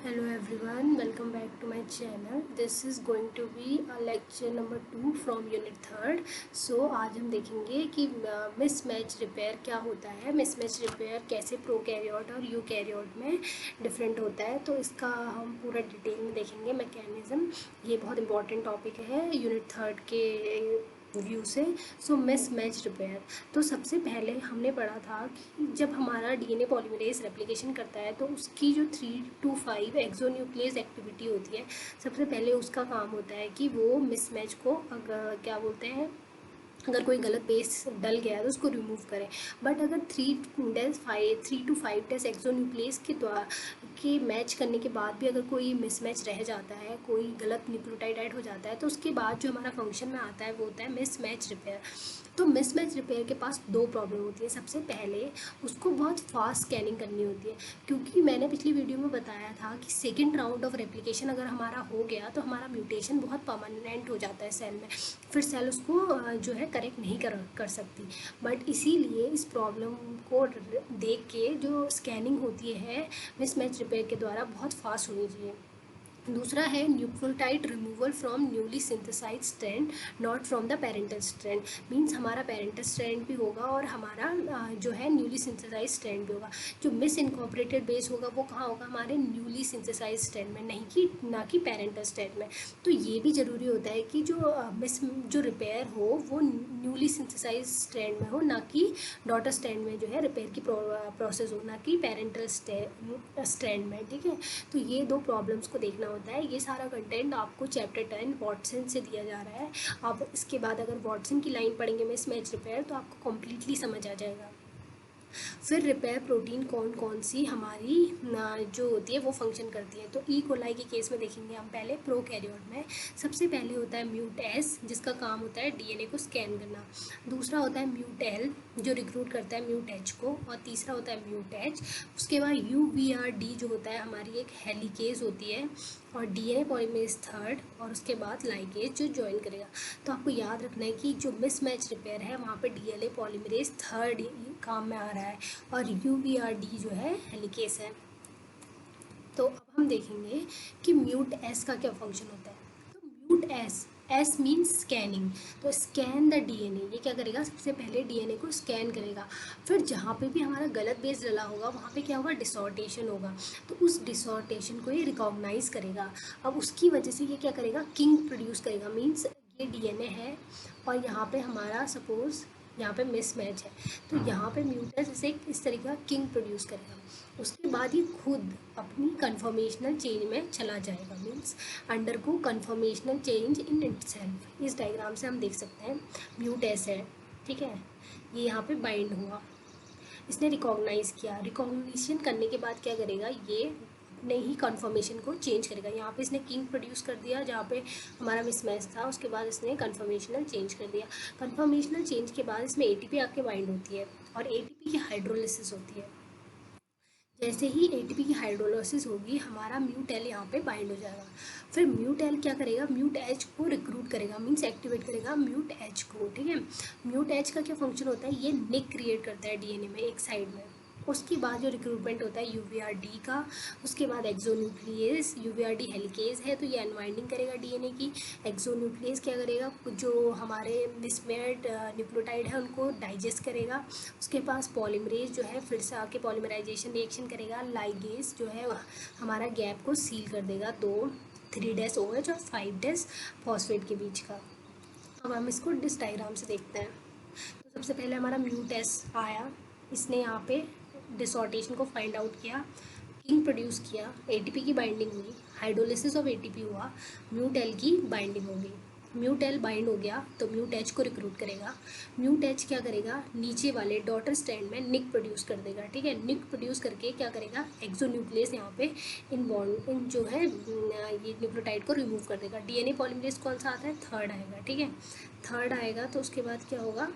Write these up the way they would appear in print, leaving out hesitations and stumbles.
Hello everyone, welcome back to my channel. This is going to be a lecture number 2 from unit 3rd. So आज हम देखेंगे कि mismatch repair क्या होता है, मिसमैच रिपेयर कैसे प्रोकैरियोट और यूकैरियोट में डिफरेंट होता है। तो इसका हम पूरा डिटेल में देखेंगे मैकेनिज़्म। ये बहुत इंपॉर्टेंट टॉपिक है यूनिट 3rd के व्यू से। सो मिसमैच रिपेयर, तो सबसे पहले हमने पढ़ा था कि जब हमारा डीएनए पॉलीमरेज रेप्लिकेशन करता है तो उसकी जो 3 to 5 एक्सोन्यूक्लियस एक्टिविटी होती है, सबसे पहले उसका काम होता है कि वो मिसमैच को क्या बोलते हैं, अगर कोई गलत बेस डल गया है तो उसको रिमूव करें। बट अगर 3 to 5 डेज एक्सोन्यूक्लियस के द्वारा के मैच करने के बाद भी अगर कोई मिसमैच रह जाता है, कोई गलत न्यूक्लियोटाइड ऐड हो जाता है, तो उसके बाद जो हमारा फंक्शन में आता है वो होता है मिसमैच रिपेयर। तो मिसमैच रिपेयर के पास दो प्रॉब्लम होती है। सबसे पहले उसको बहुत फास्ट स्कैनिंग करनी होती है, क्योंकि मैंने पिछली वीडियो में बताया था कि सेकेंड राउंड ऑफ रेप्लिकेशन अगर हमारा हो गया तो हमारा म्यूटेशन बहुत परमानेंट हो जाता है सेल में, फिर सेल उसको जो है करेक्ट नहीं कर सकती। बट इसीलिए इस प्रॉब्लम को देख के जो स्कैनिंग होती है मिसमैच रिपेयर के द्वारा बहुत फास्ट होनी चाहिए। दूसरा है nucleotide removal from newly synthesize strand, not from the parental strand. Means हमारा पेरेंटल स्ट्रैंड भी होगा और हमारा जो है न्यूली सिंथेसाइज स्ट्रैंड भी होगा। जो मिस इनकॉर्पोरेटेड बेस होगा वो कहाँ होगा, हमारे न्यूली सिंथेसाइज स्ट्रैंड में, नहीं कि ना कि पेरेंटल स्ट्रैंड में। तो ये भी ज़रूरी होता है कि जो रिपेयर हो वो न्यूली सिंथेसाइज स्ट्रैंड में हो, ना कि डॉटर स्ट्रैंड में जो है रिपेयर की प्रोसेस हो, ना कि पेरेंटल स्ट्रैंड में। ठीक है, तो ये दो प्रॉब्लम्स को देखना होता है। ये सारा कंटेंट आपको चैप्टर 10 वॉटसन से दिया जा रहा है। आप इसके बाद अगर वॉटसन की लाइन पढ़ेंगे मिसमैच रिपेयर तो आपको कम्प्लीटली समझ आ जाएगा। फिर रिपेयर प्रोटीन कौन कौन सी हमारी जो होती है वो फंक्शन करती है। तो ई कोलाई के केस में देखेंगे हम पहले प्रोकैरियोट में। सबसे पहले होता है म्यूट एस, जिसका काम होता है डीएनए को स्कैन करना। दूसरा होता है म्यूट एल, जो रिक्रूट करता है म्यूट एच को। और तीसरा होता है म्यूट एच। उसके बाद यूवीआरडी जो होता है हमारी एक हेलिकेज होती है, और डीएनए पॉलीमरेज थर्ड, और उसके बाद लाइगेज जो ज्वाइन करेगा। तो आपको याद रखना है कि जो मिसमैच रिपेयर है वहाँ पे डीएनए पॉलीमरेज थर्ड काम में आ रहा है और यूवीआरडी जो है हेलिकेज है। तो अब हम देखेंगे कि म्यूट एस का क्या फंक्शन होता है। तो mute S, S means scanning. तो स्कैन द डीएनए, ये क्या करेगा, सबसे पहले डीएनए को स्कैन करेगा। फिर जहाँ पे भी हमारा गलत बेस डला होगा वहाँ पे क्या होगा, डिसऑर्टेशन होगा। तो उस डिसऑर्टेशन को ये रिकॉग्नाइज करेगा। अब उसकी वजह से ये क्या करेगा, किंग प्रोड्यूस करेगा। मीन्स ये डीएनए है और यहाँ पे हमारा सपोज यहाँ पे मिसमैच है, तो यहाँ पे म्यूटेंट से इस तरीके का किंग प्रोड्यूस करेगा। उसके बाद ये खुद अपनी कन्फर्मेशनल चेंज में चला जाएगा। मीन्स अंडर को कन्फर्मेशनल चेंज इन इटसेल्फ। इस डायग्राम से हम देख सकते हैं म्यूट एस है, ठीक है, ये यहाँ पे बाइंड हुआ, इसने रिकॉग्नाइज किया। रिकॉग्निशन करने के बाद क्या करेगा, ये अपने ही कन्फर्मेशन को चेंज करेगा। यहाँ पे इसने किंग प्रोड्यूस कर दिया जहाँ पे हमारा मिसमैच था, उसके बाद इसने कन्फर्मेशनल चेंज कर दिया। कन्फर्मेशनल चेंज के बाद इसमें एटीपी आके बाइंड होती है और एटीपी की हाइड्रोलिसिस होती है। जैसे ही एटीपी की हाइड्रोलिसिस होगी हमारा म्यूटेल यहाँ पे बाइंड हो जाएगा। फिर म्यूटेल क्या करेगा, म्यूट एच को रिक्रूट करेगा, मीन्स एक्टिवेट करेगा म्यूट एच को। ठीक है, म्यूट एच का क्या फंक्शन होता है, ये निक क्रिएट करता है डीएनए में एक साइड में। उसके बाद जो रिक्रूटमेंट होता है यूवीआरडी का, उसके बाद एक्सोन्यूक्लियस, यूवीआरडी हेलिकेज है तो ये अनवाइंडिंग करेगा डीएनए की। एक्सोन्यूक्लियस क्या करेगा, जो हमारे मिसमेट न्यूक्लियोटाइड है उनको डाइजेस्ट करेगा। उसके पास पॉलीमरेज जो है फिर से आके पॉलीमराइजेशन रिएक्शन करेगा। लाइगेज जो है हमारा गैप को सील कर देगा, 3 OH और 5 फॉस्फेट के बीच का। अब हम इसको डिस डायग्राम से देखते हैं। तो सबसे पहले हमारा म्यूटेस आया, इसने यहाँ पे डिसऑर्टेशन को फाइंड आउट किया, किंग प्रोड्यूस किया, एटीपी की बाइंडिंग हुई, हाइड्रोलिसिस ऑफ एटीपी हुआ, म्यूटेल की बाइंडिंग हो गई। म्यूटेल बाइंड हो गया तो म्यूट एच को रिक्रूट करेगा। म्यूट एच क्या करेगा, नीचे वाले डॉटर स्ट्रैंड में निक प्रोड्यूस कर देगा। ठीक है, निक प्रोड्यूस करके क्या करेगा, एक्सोन्यूक्लियस यहाँ पे इन बॉन्ड इन जो है ये न्यूक्लियोटाइड को रिमूव कर देगा। डीएनए पॉलीमरेज कौन सा आता है, थर्ड आएगा। ठीक है, थर्ड आएगा तो उसके बाद क्या होगा,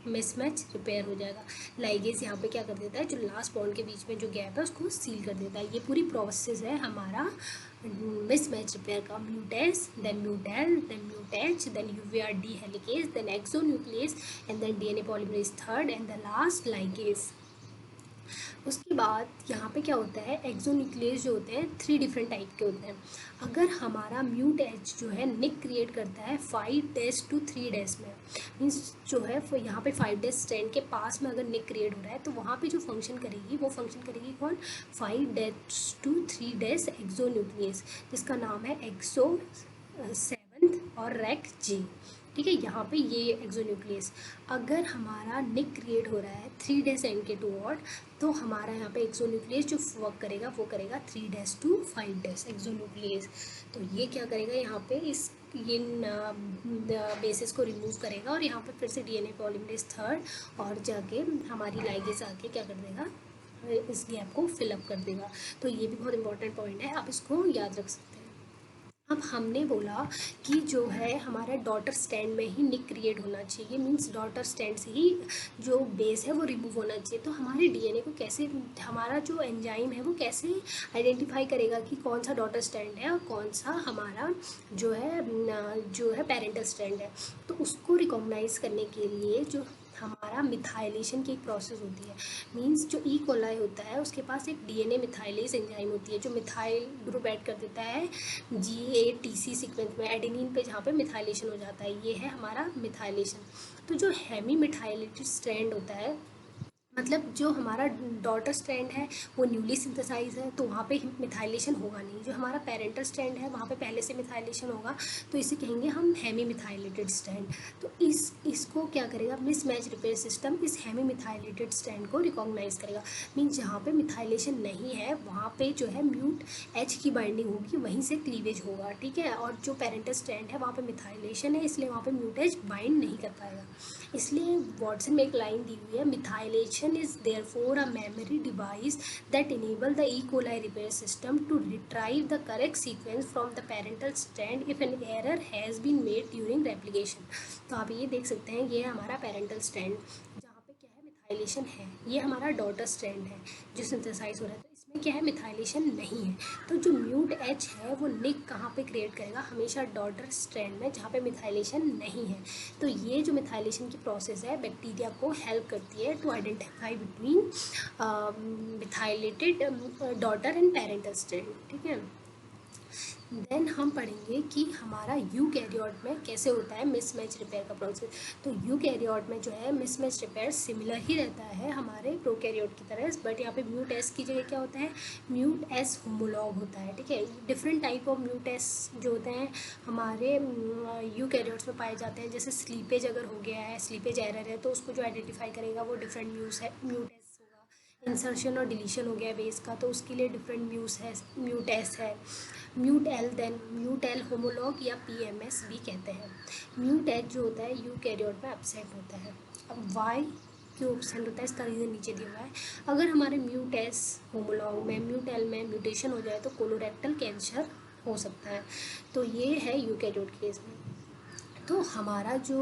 मिसमैच रिपेयर हो जाएगा। लाइगेज यहाँ पे क्या कर देता है, जो लास्ट बॉन्ड के बीच में जो गैप है उसको सील कर देता है। ये पूरी प्रोसेस है हमारा मिसमैच रिपेयर का। MutS, then MutL, then MutH, then UvrD helicase, then exonuclease, and then DNA polymerase third, and the last ligase. उसके बाद यहाँ पे क्या होता है, एक्सोन्यूक्लियस जो होते हैं 3 डिफरेंट टाइप के होते हैं। अगर हमारा म्यूट एच जो है निक क्रिएट करता है 5' to 3' में, मीन्स जो है यहाँ पे 5' स्ट्रैंड के पास में अगर निक क्रिएट हो रहा है तो वहाँ पे जो फंक्शन करेगी वो फंक्शन करेगी कौन, 5' to 3' एक्सोन्यूक्लियस, जिसका नाम है एक्सो 7 और रेक जे। ठीक है, यहाँ पे ये एक्सोन्यूक्लियस। अगर हमारा निक क्रिएट हो रहा है 3' एंड के टूवर्ड, तो हमारा यहाँ पे एक्सोन्यूक्लियस जो वर्क करेगा वो करेगा 3' to 5' एक्सोन्यूक्लियस। तो ये क्या करेगा, यहाँ पे इस ये बेसिस को रिमूव करेगा और यहाँ पे फिर से डीएनए पॉलीमरेज थर्ड और जाके हमारी लाइगेज आके क्या कर देगा, इस गैप को फिलअप कर देगा। तो ये भी बहुत इंपॉर्टेंट पॉइंट है, आप इसको याद रख सकते हैं। अब हमने बोला कि जो है हमारा डॉटर स्टैंड में ही निक क्रिएट होना चाहिए, मींस डॉटर स्टैंड से ही जो बेस है वो रिमूव होना चाहिए। तो हमारे डीएनए को कैसे, हमारा जो एंजाइम है वो कैसे आइडेंटिफाई करेगा कि कौन सा डॉटर स्टैंड है और कौन सा हमारा जो है पेरेंटल स्टैंड है। तो उसको रिकॉग्नाइज करने के लिए जो हमारा मिथाइलेशन की एक प्रोसेस होती है, मींस जो ई कोलाई होता है उसके पास एक डीएनए मिथाइलेज एंजाइम होती है जो मिथाइल ग्रुप ऐड कर देता है GATC सीक्वेंस में एडेनिन पे, जहाँ पे मिथाइलेशन हो जाता है। ये है हमारा मिथाइलेशन। तो जो हेमी मिथाइलेटेड स्ट्रैंड होता है, मतलब जो हमारा डॉटर स्ट्रैंड है वो न्यूली सिंथेसाइज है तो वहाँ पे मिथाइलेशन होगा नहीं। जो हमारा पेरेंटल स्ट्रैंड है वहाँ पे पहले से मिथाइलेशन होगा, तो इसे कहेंगे हम हेमी मिथाइलेटेड स्ट्रैंड। तो इसको क्या करेगा, मिसमैच रिपेयर सिस्टम इस हेमी मिथाइलेटेड स्ट्रैंड को रिकॉग्नाइज करेगा। मीन्स जहाँ पे मिथाइलेशन नहीं है वहाँ पे जो है म्यूट एच की बाइंडिंग होगी, वहीं से क्लीवेज होगा। ठीक है, और जो पेरेंटल स्ट्रैंड है वहाँ पे मिथाइलेशन है, इसलिए वहाँ पे म्यूट एच बाइंड नहीं कर पाएगा। इसलिए वॉटसन में एक लाइन दी हुई है, methylation is therefore a memory device that enable the E. coli repair system to retrieve the correct sequence from the parental strand if an error has been made during replication। तो आप ये देख सकते हैं, ये हमारा पेरेंटल स्ट्रैंड जहाँ पे क्या है मिथाइलेशन है, ये हमारा डॉटर स्ट्रैंड है जो सिंथेसाइज हो रहा है, तो इसमें क्या है मिथाइलेशन नहीं है। तो जो म्यूट एच है वो निक कहाँ पे क्रिएट करेगा, हमेशा डॉटर स्ट्रैंड में जहाँ पे मिथाइलेशन नहीं है। तो ये जो मिथाइलेशन की प्रोसेस है बैक्टीरिया को हेल्प करती है to identify between methylated daughter and parental strand. ठीक है, देन हम पढ़ेंगे कि हमारा यूकैरियोट में कैसे होता है मिसमैच रिपेयर का प्रोसेस। तो यूकैरियोट में जो है मिसमैच रिपेयर सिमिलर ही रहता है हमारे प्रोकैरियोट की तरह, बट यहाँ पे म्यूट एस की जगह क्या होता है, म्यूट एस होमोलॉग होता है। ठीक है, different type of mute S जो होते हैं हमारे यूकैरियोट्स में पाए जाते हैं। जैसे स्लीपेज अगर हो गया है, स्लीपेज एरर है, तो उसको जो आइडेंटिफाई करेगा वो डिफरेंट म्यूट एस होगा। इंसर्शन और डिलीशन हो गया बेस का, तो उसके लिए डिफरेंट म्यूट एस है। Mut L, then Mut L homolog या PMS भी कहते हैं। म्यूट एच जो होता है यूकैरियोट में एब्सेंट होता है। अब वाई क्यों एब्सेंट होता है, इसका रीज़न नीचे दिया हुआ है। अगर हमारे म्यूट एस होमोलॉग में म्यूट एल में म्यूटेशन हो जाए तो कोलोरेक्टल कैंसर हो सकता है। तो ये है यूकैरियोट केस में। तो हमारा जो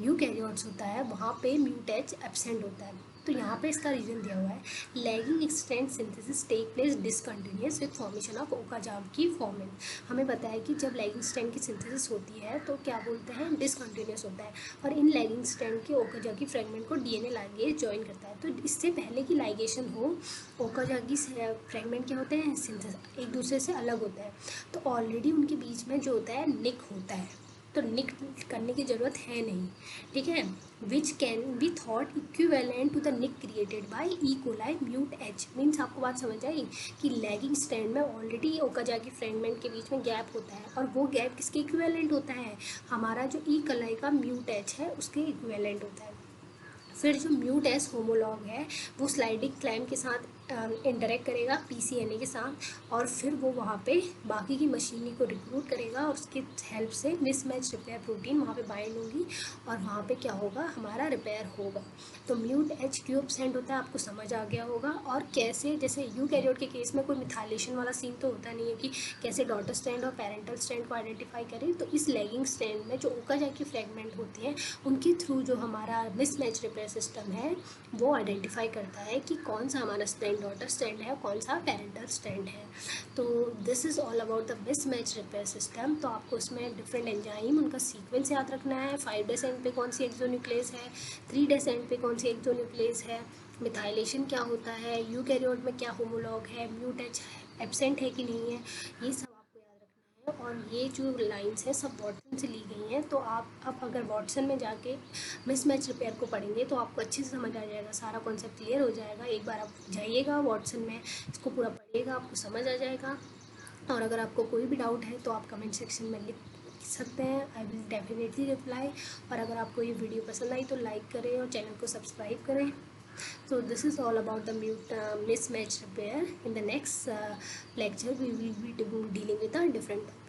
यूकैरियोट्स होता है वहाँ पे म्यूट एच एब्सेंट होता है। तो यहाँ पे इसका रीज़न दिया हुआ है, lagging extent synthesis take place discontinuous with formation of Okazaki foremen. हमें पता है कि जब लैगिंग स्ट्रैंड की सिंथेसिस होती है तो क्या बोलते हैं, डिसकंटिन्यूस होता है, और इन लैगिंग स्ट्रैंड के ओकाजाकी फ्रेगमेंट को डीएनए लाइगेज ज्वाइन करता है। तो इससे पहले कि लाइगेशन हो, ओकाजाकी फ्रेगमेंट क्या होते हैं, सिंथेसिस एक दूसरे से अलग होता है, तो ऑलरेडी उनके बीच में जो होता है निक होता है, तो निक करने की ज़रूरत है नहीं। ठीक है, which can be thought equivalent to the nick created by E coli Mut H. Means आपको बात समझ आई कि लैगिंग स्ट्रैंड में ऑलरेडी ओकाजाकी फ्रेगमेंट के बीच में गैप होता है, और वो गैप किसके इक्विवेलेंट होता है, हमारा जो ई कोलाई का म्यूट एच है उसके इक्विवेलेंट होता है। फिर जो म्यूट एस होमोलॉग है वो स्लाइडिंग क्लाइम के साथ इंटरेक्ट करेगा PCNA के साथ, और फिर वो वहाँ पे बाकी की मशीनरी को रिक्रूट करेगा और उसकी हेल्प से मिसमैच रिपेयर प्रोटीन वहाँ पे बाइंड होगी और वहाँ पे क्या होगा, हमारा रिपेयर होगा। तो म्यूट एच क्यों एब्सेंट होता है आपको समझ आ गया होगा। और कैसे, जैसे यूकैरियोट के केस में कोई मिथाइलेशन वाला सीन तो होता नहीं है कि कैसे डॉटर स्ट्रैंड और पेरेंटल स्ट्रैंड को आइडेंटिफाई करें। तो इस लैगिंग स्ट्रैंड में जो ओकाजाकी फ्रेगमेंट होते हैं उनके थ्रू जो हमारा मिसमैच रिपेयर सिस्टम है वो आइडेंटिफाई करता है कि कौन सा हमारा स्ट्रैंड डॉटर स्ट्रैंड है और कौन सा पेरेंटल स्ट्रैंड है। तो this is all about the mismatch repair system. तो आपको इसमें डिफरेंट एंजाइम उनका सीक्वेंस याद रखना है, 5' एंड पे कौन सी एक्सोन्यूक्लियस है, 3' एंड पे कौन सी एक्सोन्यूक्लियस है, मिथाइलेशन क्या होता है, यूकैरियोट में क्या होमोलॉग है, म्यूटेज एब्सेंट है कि नहीं है, ये सब आपको याद रखना है। और ये जो लाइंस हैं सब वॉटसन से ली गई हैं, तो आप अब अगर वॉटसन में जाके मिसमैच रिपेयर को पढ़ेंगे तो आपको अच्छे से समझ आ जाएगा, सारा कॉन्सेप्ट क्लियर हो जाएगा। एक बार आप जाइएगा वॉटसन में, इसको पूरा पढ़िएगा, आपको समझ आ जाएगा। और अगर आपको कोई भी डाउट है तो आप कमेंट सेक्शन में लिख सकते हैं, आई विल डेफिनेटली रिप्लाई। और अगर आपको ये वीडियो पसंद आई तो लाइक करें और चैनल को सब्सक्राइब करें। So this is all about the mismatch repair. In the next lecture we will be dealing with a different topic.